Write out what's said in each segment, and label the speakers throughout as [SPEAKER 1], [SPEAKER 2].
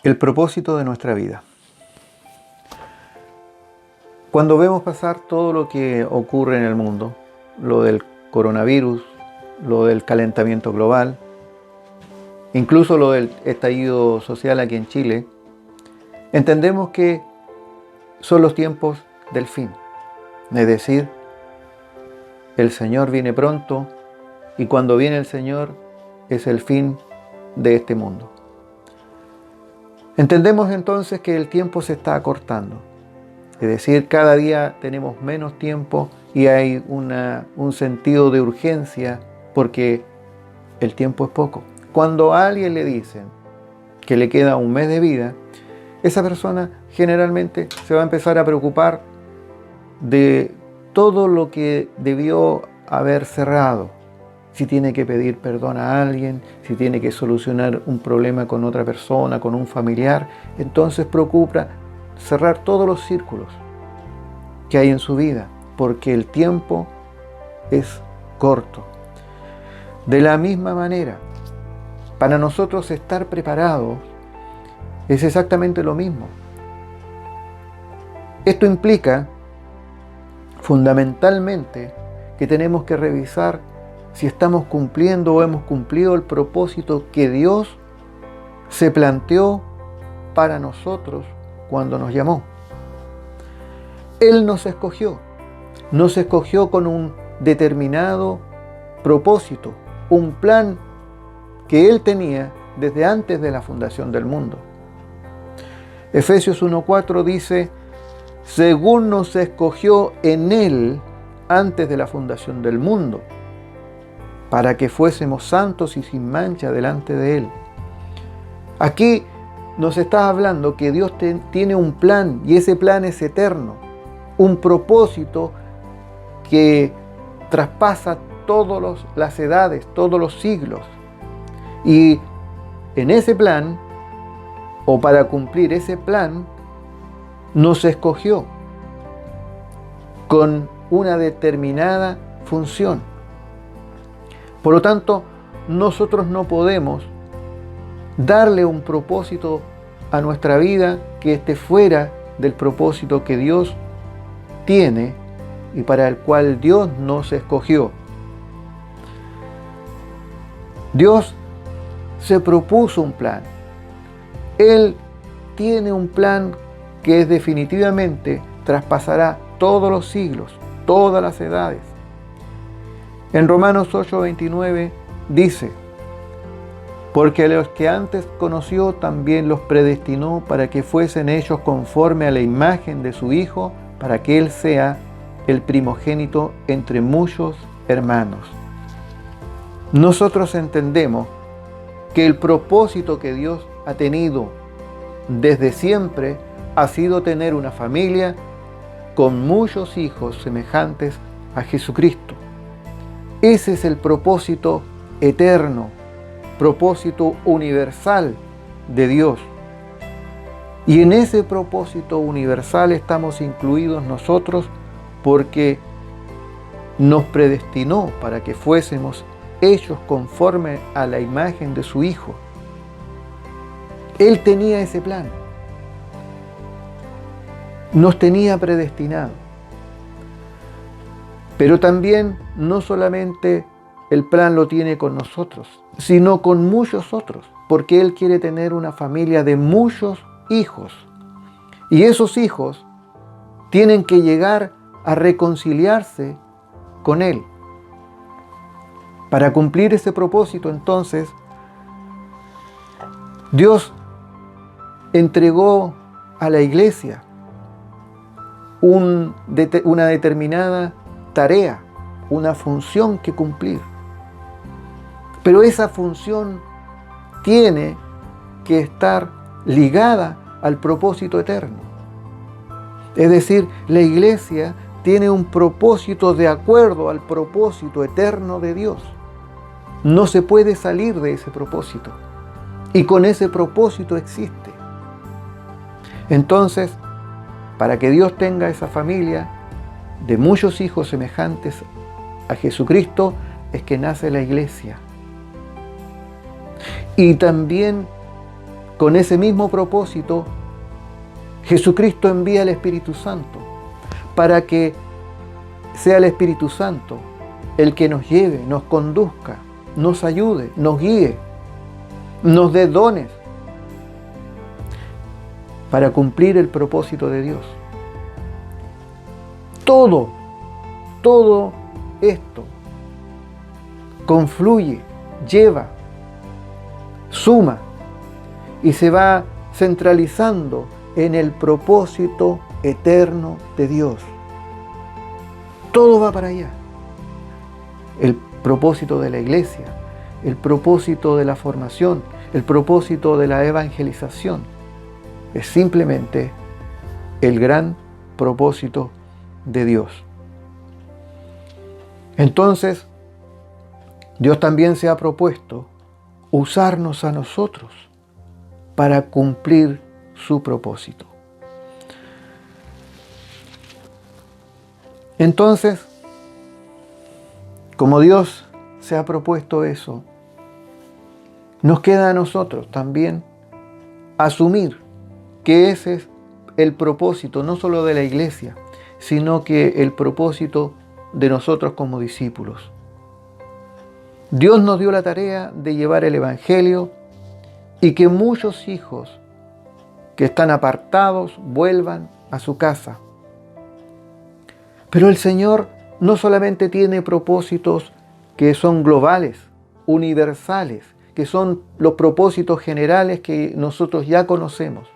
[SPEAKER 1] El propósito de nuestra vida. Cuando vemos pasar todo lo que ocurre en el mundo, lo del coronavirus, lo del calentamiento global, incluso lo del estallido social aquí en Chile, entendemos que son los tiempos del fin. Es decir, el Señor viene pronto y cuando viene el Señor es el fin de este mundo. Entendemos entonces que el tiempo se está acortando. Es decir, cada día tenemos menos tiempo y hay un sentido de urgencia porque el tiempo es poco. Cuando a alguien le dicen que le queda un mes de vida, esa persona generalmente se va a empezar a preocupar de todo lo que debió haber cerrado. Si tiene que pedir perdón a alguien, si tiene que solucionar un problema con otra persona, con un familiar, entonces procura cerrar todos los círculos que hay en su vida, porque el tiempo es corto. De la misma manera, para nosotros estar preparados es exactamente lo mismo. Esto implica fundamentalmente que tenemos que revisar si estamos cumpliendo o hemos cumplido el propósito que Dios se planteó para nosotros cuando nos llamó. Él nos escogió con un determinado propósito, un plan que Él tenía desde antes de la fundación del mundo. Efesios 1:4 dice, según nos escogió en Él antes de la fundación del mundo, para que fuésemos santos y sin mancha delante de Él. Aquí nos está hablando que Dios tiene un plan y ese plan es eterno, un propósito que traspasa todas las edades, todos los siglos. Y en ese plan, o para cumplir ese plan, nos escogió con una determinada función. Por lo tanto, nosotros no podemos darle un propósito a nuestra vida que esté fuera del propósito que Dios tiene y para el cual Dios nos escogió. Dios se propuso un plan. Él tiene un plan que definitivamente traspasará todos los siglos, todas las edades. En Romanos 8:29 dice, porque a los que antes conoció también los predestinó para que fuesen hechos conforme a la imagen de su Hijo, para que Él sea el primogénito entre muchos hermanos. Nosotros entendemos que el propósito que Dios ha tenido desde siempre ha sido tener una familia con muchos hijos semejantes a Jesucristo. Ese es el propósito eterno, propósito universal de Dios. Y en ese propósito universal estamos incluidos nosotros porque nos predestinó para que fuésemos hechos conforme a la imagen de su Hijo. Él tenía ese plan. Nos tenía predestinado. Pero también no solamente el plan lo tiene con nosotros, sino con muchos otros, porque Él quiere tener una familia de muchos hijos. Y esos hijos tienen que llegar a reconciliarse con Él. Para cumplir ese propósito, entonces, Dios entregó a la iglesia una determinada tarea, una función que cumplir. Pero esa función tiene que estar ligada al propósito eterno. Es decir, la iglesia tiene un propósito de acuerdo al propósito eterno de Dios. No se puede salir de ese propósito. Y con ese propósito existe. Entonces, para que Dios tenga esa familia de muchos hijos semejantes a Jesucristo, es que nace la iglesia. Y también con ese mismo propósito, Jesucristo envía al Espíritu Santo para que sea el Espíritu Santo el que nos lleve, nos conduzca, nos ayude, nos guíe, nos dé dones para cumplir el propósito de Dios. Todo esto confluye, lleva, suma y se va centralizando en el propósito eterno de Dios. Todo va para allá. El propósito de la iglesia, el propósito de la formación, el propósito de la evangelización. Es simplemente el gran propósito de Dios. Entonces, Dios también se ha propuesto usarnos a nosotros para cumplir su propósito. Entonces, como Dios se ha propuesto eso, nos queda a nosotros también asumir que ese es el propósito no solo de la iglesia, sino que el propósito de nosotros como discípulos. Dios nos dio la tarea de llevar el Evangelio y que muchos hijos que están apartados vuelvan a su casa. Pero el Señor no solamente tiene propósitos que son globales, universales, que son los propósitos generales que nosotros ya conocemos,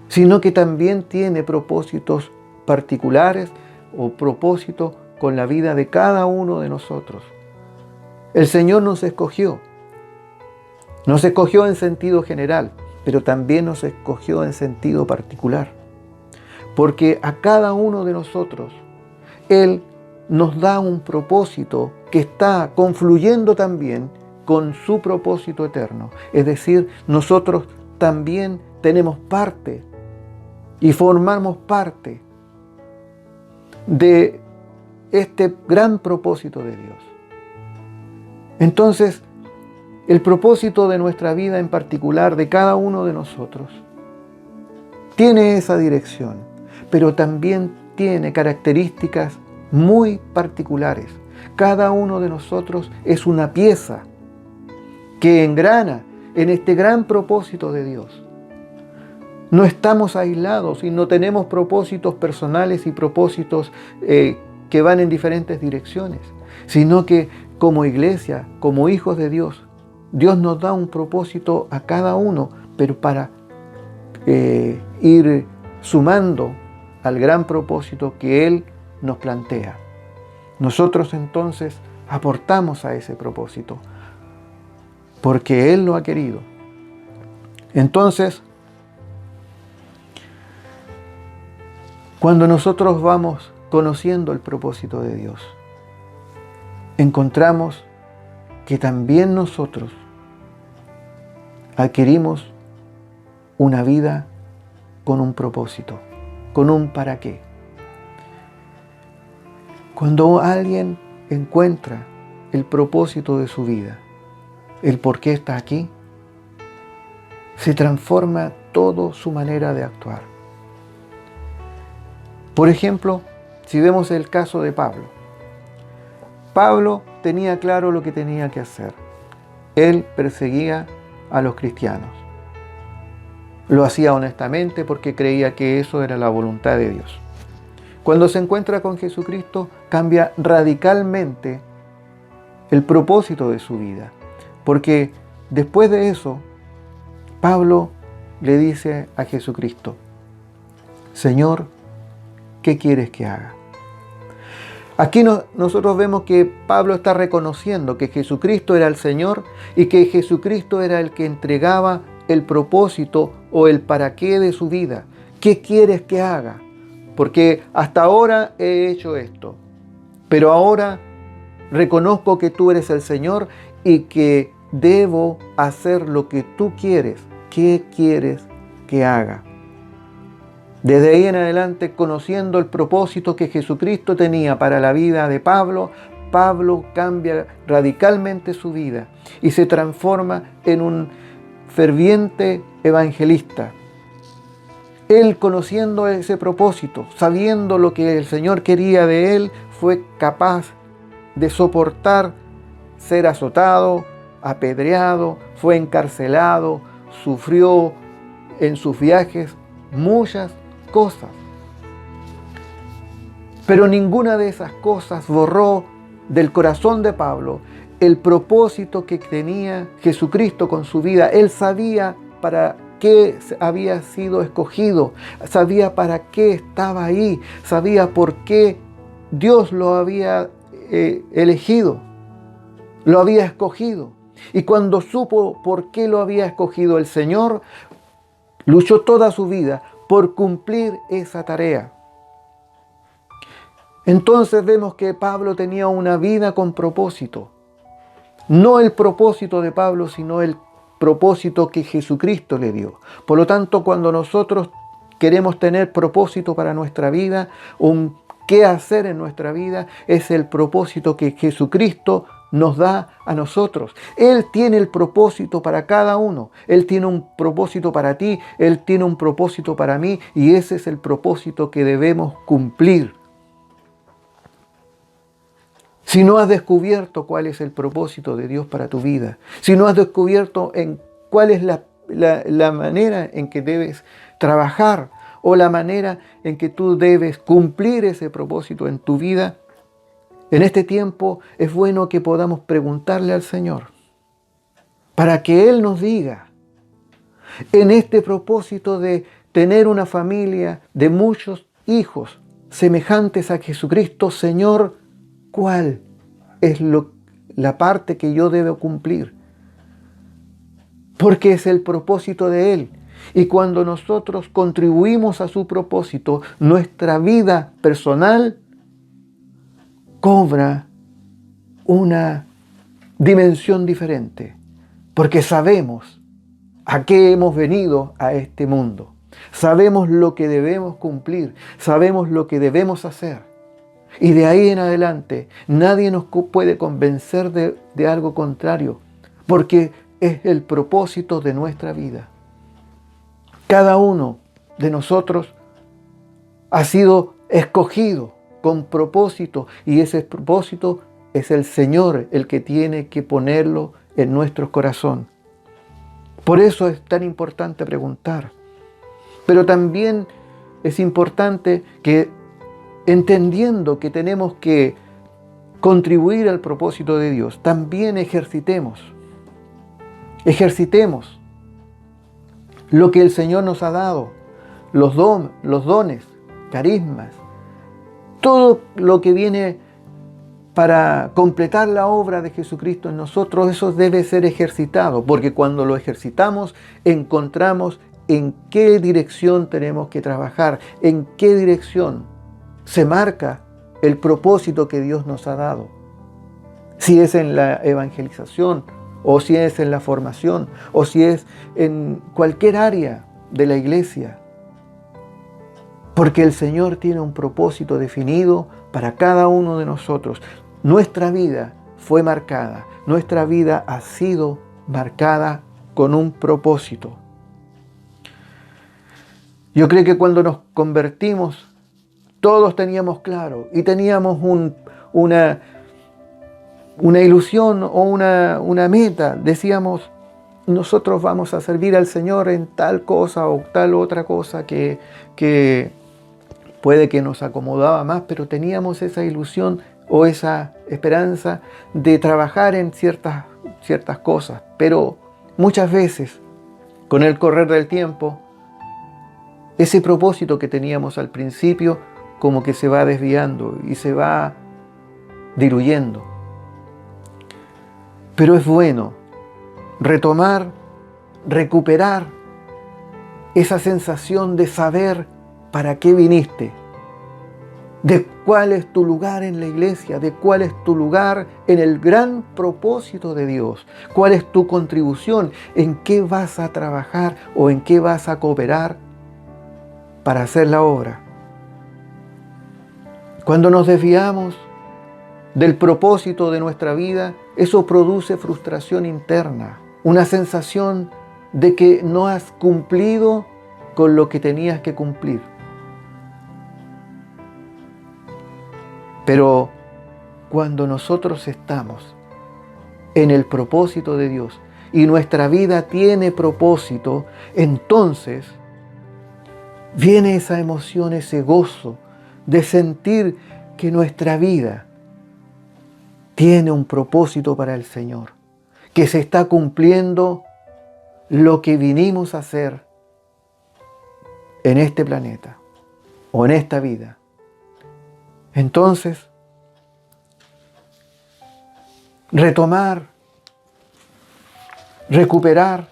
[SPEAKER 1] sino que también tiene propósitos particulares o propósitos con la vida de cada uno de nosotros. El Señor nos escogió en sentido general, pero también nos escogió en sentido particular, porque a cada uno de nosotros Él nos da un propósito que está confluyendo también con su propósito eterno. Es decir, nosotros también tenemos parte y formamos parte de este gran propósito de Dios. Entonces, el propósito de nuestra vida en particular, de cada uno de nosotros, tiene esa dirección, pero también tiene características muy particulares. Cada uno de nosotros es una pieza que engrana en este gran propósito de Dios. No estamos aislados y no tenemos propósitos personales y propósitos que van en diferentes direcciones, sino que como iglesia, como hijos de Dios, Dios nos da un propósito a cada uno, pero para ir sumando al gran propósito que Él nos plantea. Nosotros entonces aportamos a ese propósito, porque Él lo ha querido. Entonces, cuando nosotros vamos conociendo el propósito de Dios, encontramos que también nosotros adquirimos una vida con un propósito, con un para qué. Cuando alguien encuentra el propósito de su vida, el por qué está aquí, se transforma toda su manera de actuar. Por ejemplo, si vemos el caso de Pablo. Pablo tenía claro lo que tenía que hacer. Él perseguía a los cristianos. Lo hacía honestamente porque creía que eso era la voluntad de Dios. Cuando se encuentra con Jesucristo, cambia radicalmente el propósito de su vida. Porque después de eso, Pablo le dice a Jesucristo: Señor, ¿qué quieres que haga? Aquí nosotros vemos que Pablo está reconociendo que Jesucristo era el Señor y que Jesucristo era el que entregaba el propósito o el para qué de su vida. ¿Qué quieres que haga? Porque hasta ahora he hecho esto, pero ahora reconozco que tú eres el Señor y que debo hacer lo que tú quieres. ¿Qué quieres que haga? Desde ahí en adelante, conociendo el propósito que Jesucristo tenía para la vida de Pablo, Pablo cambia radicalmente su vida y se transforma en un ferviente evangelista. Él, conociendo ese propósito, sabiendo lo que el Señor quería de él, fue capaz de soportar ser azotado, apedreado, fue encarcelado, sufrió en sus viajes muchas cosas. Pero ninguna de esas cosas borró del corazón de Pablo el propósito que tenía Jesucristo con su vida. Él sabía para qué había sido escogido, sabía para qué estaba ahí, sabía por qué Dios lo había elegido, lo había escogido. Y cuando supo por qué lo había escogido el Señor, luchó toda su vida por cumplir esa tarea. Entonces vemos que Pablo tenía una vida con propósito. No el propósito de Pablo, sino el propósito que Jesucristo le dio. Por lo tanto, cuando nosotros queremos tener propósito para nuestra vida, un qué hacer en nuestra vida, es el propósito que Jesucristo nos da a nosotros. Él tiene el propósito para cada uno. Él tiene un propósito para ti, Él tiene un propósito para mí, y ese es el propósito que debemos cumplir. Si no has descubierto cuál es el propósito de Dios para tu vida, si no has descubierto cuál es la manera en que debes trabajar o la manera en que tú debes cumplir ese propósito en tu vida, en este tiempo es bueno que podamos preguntarle al Señor para que Él nos diga, en este propósito de tener una familia de muchos hijos semejantes a Jesucristo, Señor, ¿cuál es la parte que yo debo cumplir? Porque es el propósito de Él. Y cuando nosotros contribuimos a su propósito, nuestra vida personal cobra una dimensión diferente. Porque sabemos a qué hemos venido a este mundo. Sabemos lo que debemos cumplir. Sabemos lo que debemos hacer. Y de ahí en adelante nadie nos puede convencer de algo contrario, porque es el propósito de nuestra vida. Cada uno de nosotros ha sido escogido con propósito, y ese propósito es el Señor el que tiene que ponerlo en nuestro corazón. Por eso es tan importante preguntar. Pero también es importante que, entendiendo que tenemos que contribuir al propósito de Dios, también ejercitemos lo que el Señor nos ha dado, los dones, carismas, todo lo que viene para completar la obra de Jesucristo en nosotros. Eso debe ser ejercitado, porque cuando lo ejercitamos encontramos en qué dirección tenemos que trabajar, en qué dirección se marca el propósito que Dios nos ha dado. Si es en la evangelización, o si es en la formación, o si es en cualquier área de la iglesia. Porque el Señor tiene un propósito definido para cada uno de nosotros. Nuestra vida fue marcada, nuestra vida ha sido marcada con un propósito. Yo creo que cuando nos convertimos, todos teníamos claro y teníamos una ilusión o una meta. Decíamos, nosotros vamos a servir al Señor en tal cosa o tal otra cosa que puede que nos acomodaba más, pero teníamos esa ilusión o esa esperanza de trabajar en ciertas cosas. Pero muchas veces, con el correr del tiempo, ese propósito que teníamos al principio como que se va desviando y se va diluyendo. Pero es bueno retomar, recuperar esa sensación de saber para qué viniste, de cuál es tu lugar en la iglesia, de cuál es tu lugar en el gran propósito de Dios, cuál es tu contribución, en qué vas a trabajar o en qué vas a cooperar para hacer la obra. Cuando nos desviamos del propósito de nuestra vida, eso produce frustración interna, una sensación de que no has cumplido con lo que tenías que cumplir. Pero cuando nosotros estamos en el propósito de Dios y nuestra vida tiene propósito, entonces viene esa emoción, ese gozo de sentir que nuestra vida tiene un propósito para el Señor, que se está cumpliendo lo que vinimos a hacer en este planeta o en esta vida. Entonces, retomar, recuperar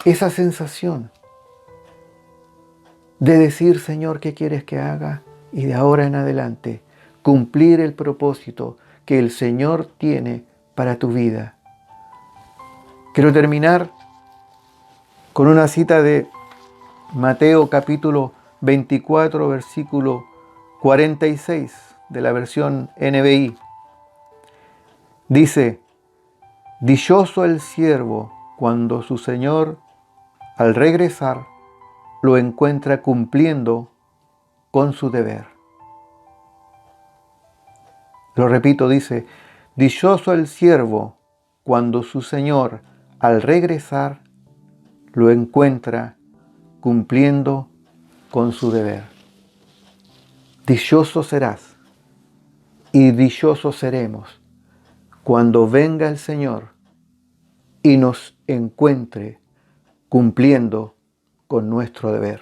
[SPEAKER 1] esa sensación de decir, Señor, ¿qué quieres que haga? Y de ahora en adelante, cumplir el propósito que el Señor tiene para tu vida. Quiero terminar con una cita de Mateo capítulo 24, versículo 46 de la versión NBI. Dice: dichoso el siervo cuando su Señor, al regresar, lo encuentra cumpliendo con su deber. Lo repito, dice: dichoso el siervo cuando su Señor, al regresar, lo encuentra cumpliendo con su deber. Dichoso serás y dichosos seremos cuando venga el Señor y nos encuentre cumpliendo con nuestro deber.